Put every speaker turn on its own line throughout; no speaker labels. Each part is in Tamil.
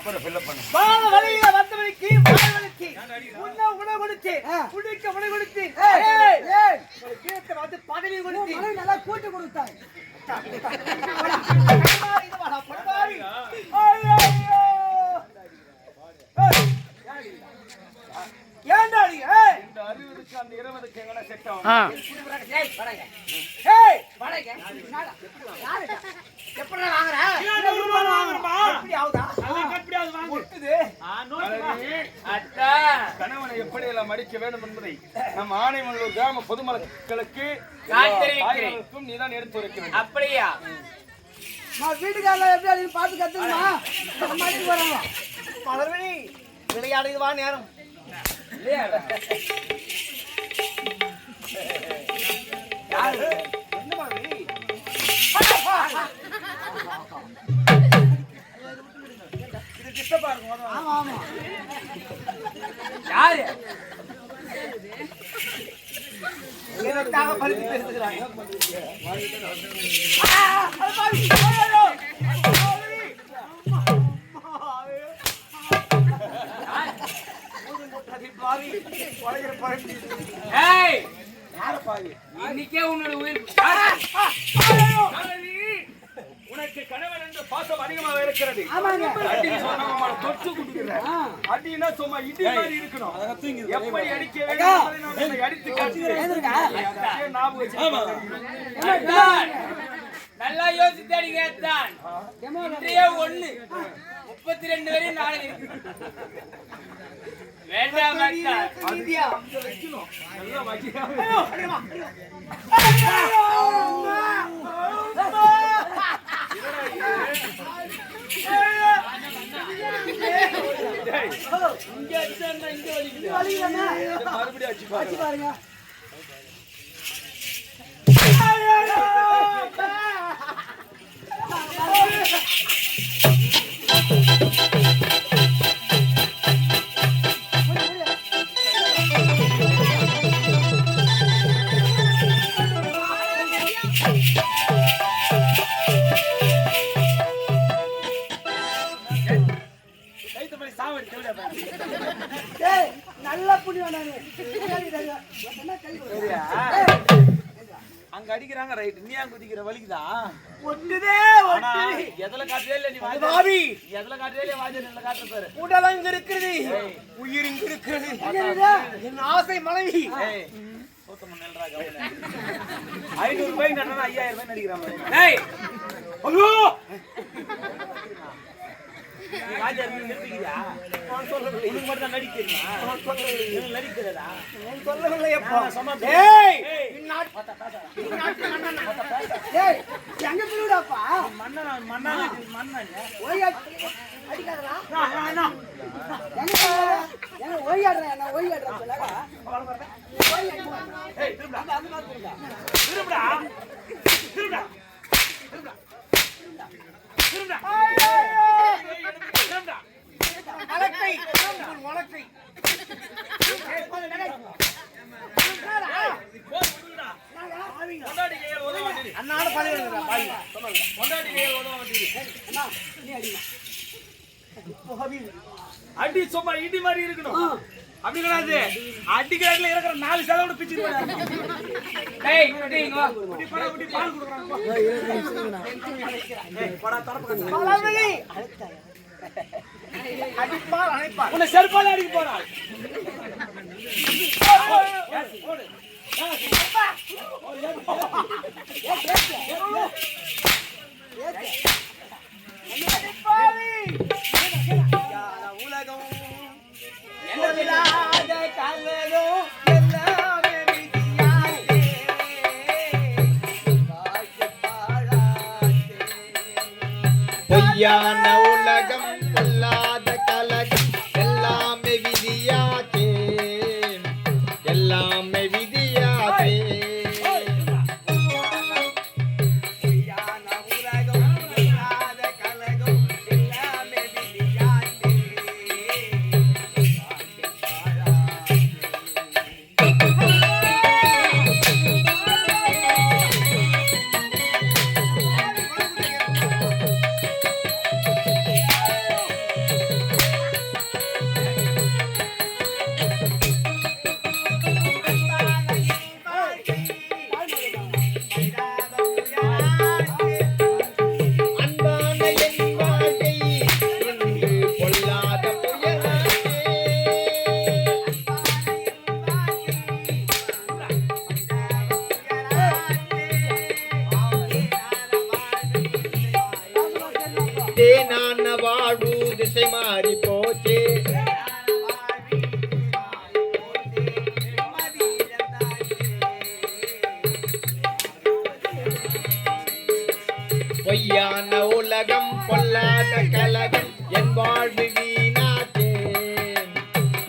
அப்புறம் ஃபில்அப் பண்ணு.
வாழ வழியில வந்தவனுக்கு வாழ்வனுக்கு உண்ண உணவு கொடுத்து குடிக்க உணவு கொடுத்து ஒரு கீழத்தை வந்து பதவி கொடுத்து நல்லா கூட்டு கொடுத்தாய். ஏண்டாடி இந்த 60க்கு அந்த 20க்கு எங்கடா செட் ஆகும்? ஏய் வடங்க ஏய் வடங்க யாரு எப்பறா வாங்குற? 20 ரூபாய் வாங்குறமா? எப்படி ஆவுதா? அதுக்கு எப்படி ஆவுது வாங்கு. ஒட்டுது. அத்தா கணவனை எப்படி எல்லாம் மடிக்க வேண்டும் என்பதை நம்ம ஆனைமல்லூர் கிராம பொதுமக்களுக்கு காத்திருக்கிறேன். நீதான் எடுத்து வைக்கிறேன். அப்படியா? நான் வீட்டுக்காரல எப்படி அது பார்த்து கத்துமா? மடிக்கு வரவா? மலர்மணி விளையாடுது வா நேரம். யாரு? என்ன மலர்மணி? இது டிஸ்டர்பா இருக்கும். ஆமா ஆமா. யாரு? எனக்காக பரிசு எடுத்துக்கறாங்க. ஏய் யார பாவி இன்னைக்கே உன்னோட உயிர் உனக்கு கணவன் என்ற பாசம் அதிகமாக இருக்கிறது. ஆமாங்க அடி சொன்னவங்க தொட்டு குடுக்குற அடினா சும்மா இடி மாதிரி இருக்கணும். அத தூங்கி எப்படி அடிக்க வேண்டும் நான் அடித்து காட்டுறேன். ஞாபகம் வச்சுக்கோ. நல்லா யோசிச்சு அடிங்க தான். இன்றைய 1 32 வரை நாளைக்கு இருக்கு. வேண்டாம் மாட்டா நீதியா அங்க வைக்கணும். நல்லா வைக்கணும். இங்க அடிச்சா இங்க வலிக்குது. வலிக்குதானே? மறுபடியும் அடிச்சு பாருங்க. அங்க அடிக்கிறாங்க ரைட். நீ அங்க குதிக்கிற வலிக்குதா? ஒட்டுதே ஒட்டுது. எதல காட்டவே இல்ல நீ வாதி. எதல காட்டவே இல்ல வாதி எதல காட்ட பாரு. உடல் அங்க இருக்குது. உயிர் இங்க இருக்குது. என் ஆசை மனைவி. ஏய் சோத்தம் நெல்றா கவன. 500 ரூபாய் நட்டனா 5000 ரூபாய் நடிக்கறான். டேய் ஐயோ நீ வாதி நிறுத்திக்கிறியா? நான் சொல்றேன் இது மட்டும் தான் நடிக்கிறீமா? நான் சொல்றேன் நீ நடிக்கிறடா. நான் சொல்லவே எப்ப டேய் இன்னாட் டேய் எங்க புளுடாப்பா மண்ணன் மண்ணன் ஓய் அடிக்காதடா. நான் என்ன ஓய் ஆடுறேன் என்ன ஓய் ஆடுறேன் சொல்லடா. ஓய் அடிமா. ஏய் திரும்படா அந்த மாதிரி திரும்படா. திரும்படா. திரும்படா. திரும்படா. திரும்படா. அலக்கை உலக்கை. ஏய் போடு டேய். திரும்படா. போடுடா. கொண்டாடி கையில ஓட மாட்டீங்க. அண்ணாட பழையடா பாய். சொல்லுங்க. கொண்டாடி கையில ஓட மாட்டீங்க. அண்ணா நீ அடி. போவி. அடி சும்மா இடி மாதிரி இருக்கணும். அப்படி கிடையாது. அடிக்கிறதுல இருக்கிற 4 சதவீத பிச்சு போறாங்க. டேய் இங்க வா. குடி பட குடி பால் குடுக்குறாங்க. ஏய் பட தரப்பு. பாலாவலி. அடிப்பார் அணைப்பார். உன்னை செருப்பால அடிக்க போறா. ஓடு. உலகம் என்னில்லாத கலரோ எல்லாமே விதியாதே பொய்யான உலகம் பொல்லாத கலகம் எல்லாமே விதியாதே எல்லாமே விதியாதே
திசை மாறி போச்சு பொய்யான உலகம் பொல்லாத கலகம் என் வாழ்வு வீணாச்சே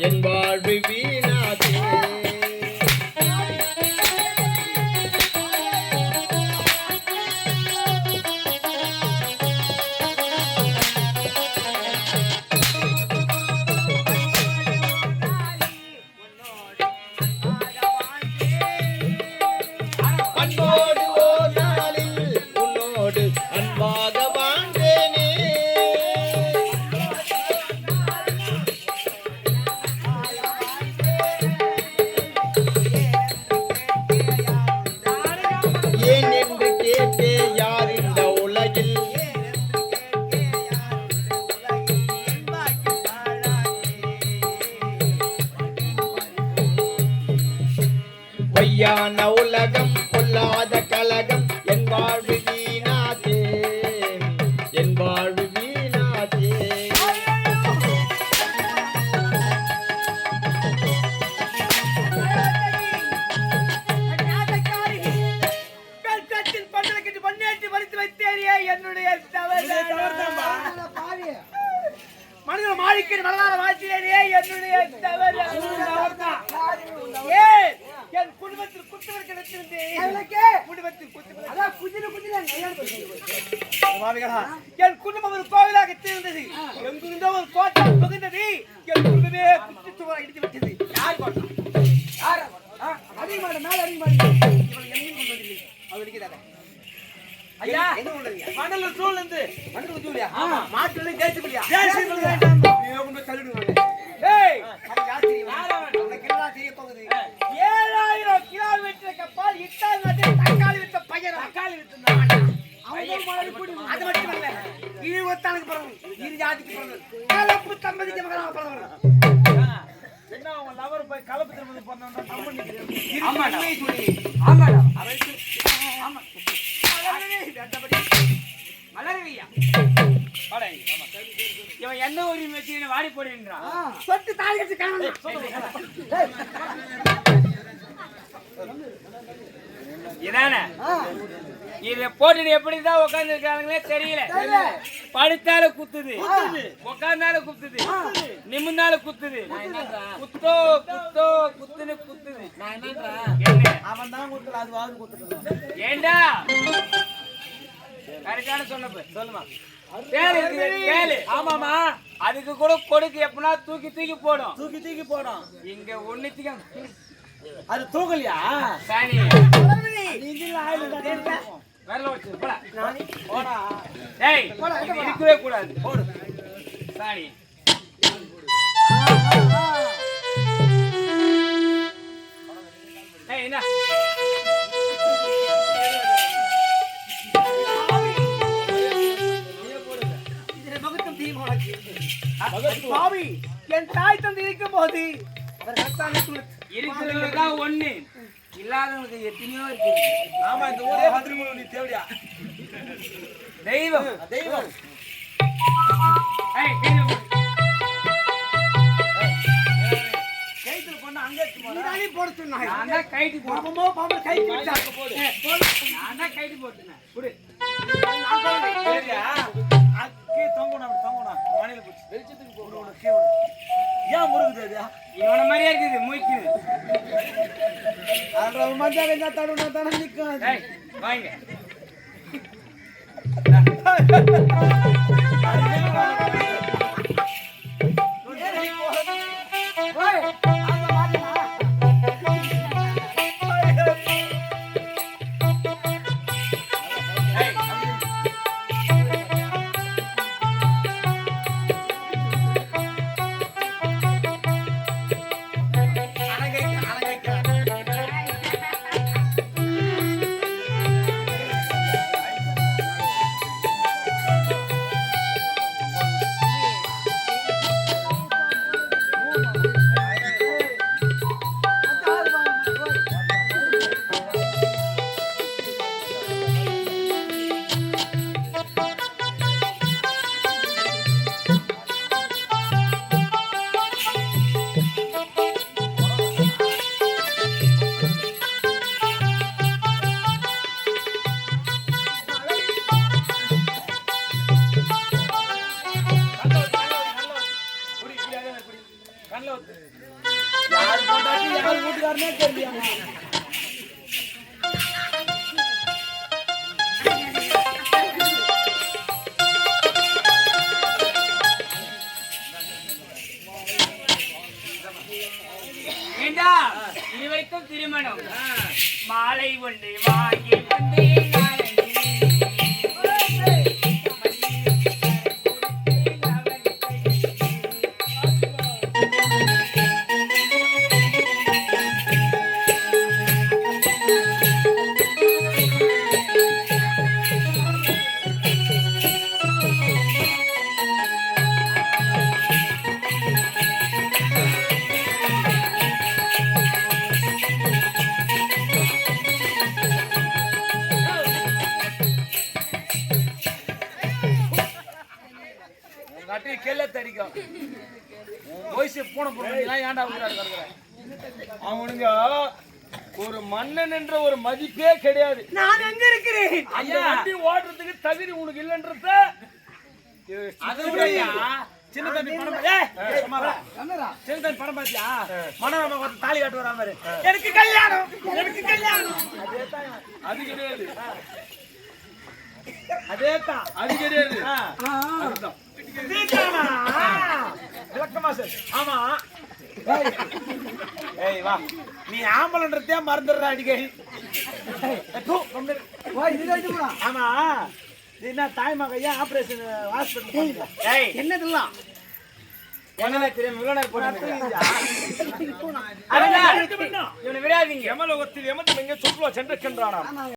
என் வாழ்வு வீணாச்சே அன்போடு ஓர் நாளில் உன்னோடு அன்பாக வாழ்ந்தேனே ஏன் என்று கேட்டே யார் இந்த உலகில் பொய்யான உலகம் பொல்லாத கலகம் என் வாழ்வு வீணாச்சே என் வாழ்வு வீணாச்சே
என்னுடைய மனிதன் மாளிகை மலரான வாழ்க்கையிலேயே என்னுடைய தவறு என் குடும்பத்தில் குத்துவர்கள் குடும்பத்தில் என் குடும்பம் ஒரு கோவிலாக தீர்ந்தது எங்கிருந்தோ ஒரு கோட்டை பகுந்தது என் குடும்பமே குத்துச்சுவராக இடித்து விட்டது யார் கோட்டம் யார் அதிகமான மேல அதிகமாக ஐயா என்ன பண்றீங்க மணல சூழ்ல இருந்து மணல சூழியா மாட்டுல தேய்ச்சிபிடியா கொண்டு தள்ளிடுவாங்க ஏய் அது யாத்திரி அந்த கிலோ தெரிய போகுது 7000 கிலோமீட்டருக்கு அப்பால் இட்டால் தக்காளி வித்த பையன் தக்காளி வித்த அது மட்டும் இல்ல இருபத்தாளுக்கு பிறகு இரு ஜாதிக்கு பிறகு கலப்பு தம்பதிக்கு மகனாக பிறந்தவன் என்ன அவங்க லவர் போய் கலப்பு தம்பதி பிறந்தவன் கம்பெனி ஆமாடா ஆமாடா ஆமா மலரவியா இவன் என்ன ஒரு மெச்சீனை வாடி போடுன்றான் சொட்டு தாலி கட்டி காணல இதானே இத போட்டு எப்படிதான் உட்கார்ந்து இருக்காங்களே தெரியல படுத்தால குத்துது உட்கார்ந்தால குத்துது நிமிர்ந்தால குத்துது குத்தோ குத்தோ குத்துன்னு குத்துது அவன் தான் குத்துல அது வாது குத்துது ஏண்டா கரெக்டான சொன்னப்ப சொல்லுமா ஆமாமா அதுக்கு கூட கொடுக்கு எப்பனா தூக்கி தூக்கி போடும் இங்க ஒண்ணுத்திக்கும் அது தூக்கலையா சாணி இருக்கவே கூடாது போடு சாணி என்ன என் தாய் தந்தை இருக்கும் போது இருக்கிறதுதான் ஒண்ணு இல்லாதவங்களுக்கு எத்தனையோ இருக்கு ஆமா இந்த ஊரே ஹதிரிமுலு நீ தேவடியா தெய்வம் தெய்வம் கைத்துல பொண்ணு அங்க நீ போட சொன்னா நான் தான் கைட்டி போடுமோ பாம்பு கைட்டி விட்டா நான் தான் கைட்டி போட்டுனேன் குடு சரியா அக்கே தொங்கணும் வாணில போச்சு வெளிச்சத்துக்கு போடுறோம் கேவல ஏன் முருகுது இவன மாதிரியே இருக்குது மூய்க்குது ஆல்ரா மஞ்சா வெஞ்சா தடுனா தட நிக்கும் ஏய் வாங்க யார் கொண்டாட்டி யார் வீட்டுக்காரனே தெரியலையாமா.
ஏண்டா இது வரைக்கும் திருமணம் மாலை ஒன்று வாங்கி வந்தேன்
அவனுங்க ஒரு மன்னன் என்ற ஒரு மதிப்பே கிடையாது.
நான் எங்க இருக்கிறேன்?
அந்த வண்டி ஓடுறதுக்கு தகுதி உனக்கு இல்லைன்றத
சின்ன தம்பி படம் சின்ன தம்பி படம் பாத்தியா? மனோரமா ஒரு தாலி காட்டு வரா மாதிரி எனக்கு கல்யாணம் எனக்கு கல்யாணம்.
அது கிடையாது,
அதேதான்
அது கிடையாது.
விளக்கமா சார். ஆமா ஏய் வா, நீ ஆம்பளன்றதே மறந்துடுற அடிக்கடி. ஆமா என்ன தாய்மகையா ஆபரேஷன் ஹாஸ்பிட்டல் என்னதெல்லாம்
என்னடா தெரியும் இவ்வளவு நேரம் போட்டு
இவனை விடாதீங்க. எமலோகத்தில் எமது எங்க சுற்றுலா சென்றிருக்கின்றானா?